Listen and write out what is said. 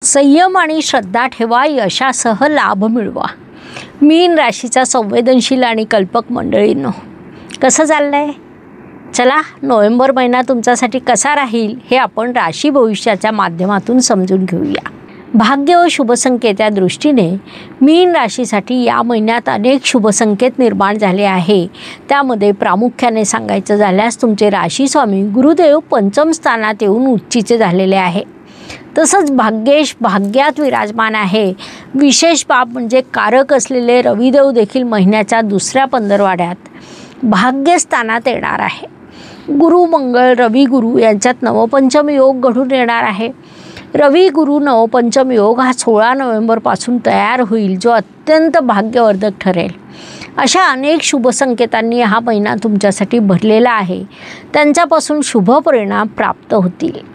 संयम आणि श्रद्धा ठेवा, यशासह लाभ मिळवा. मीन राशीचा संवेदनशील आणि कल्पक मंडळींनो, कसं चाललंय? चला, नोव्हेंबर महिना तुमच्यासाठी कसा राहील हे आपण राशी भविष्याच्या माध्यमातून समजून घेऊया. भाग्य व शुभसंकेत या दृष्टीने मीन राशीसाठी या महिन्यात अनेक शुभसंकेत निर्माण झाले आहे. त्यामध्ये प्रामुख्याने सांगायचं झाल्यास तुमचे राशी स्वामी गुरुदेव पंचम स्थानात येऊन उच्चीचे झालेले आहे. तसंच भाग्येश भाग्यात विराजमान आहे. विशेष बाब म्हणजे कारक असलेले रविदेव देखील महिन्याच्या दुसऱ्या पंधरवड्यात भाग्यस्थानात येणार आहे. गुरु मंगळ रवी गुरु यांच्यात नवपंचम योग घडून येणार आहे. रवी गुरु नवपंचम योग हा 16 नोव्हेंबरपासून तयार होईल, जो अत्यंत भाग्यवर्धक ठरेल. अशा अनेक शुभसंकेतांनी हा महिना तुमच्यासाठी भरलेला आहे. त्यांच्यापासून शुभ परिणाम प्राप्त होतील.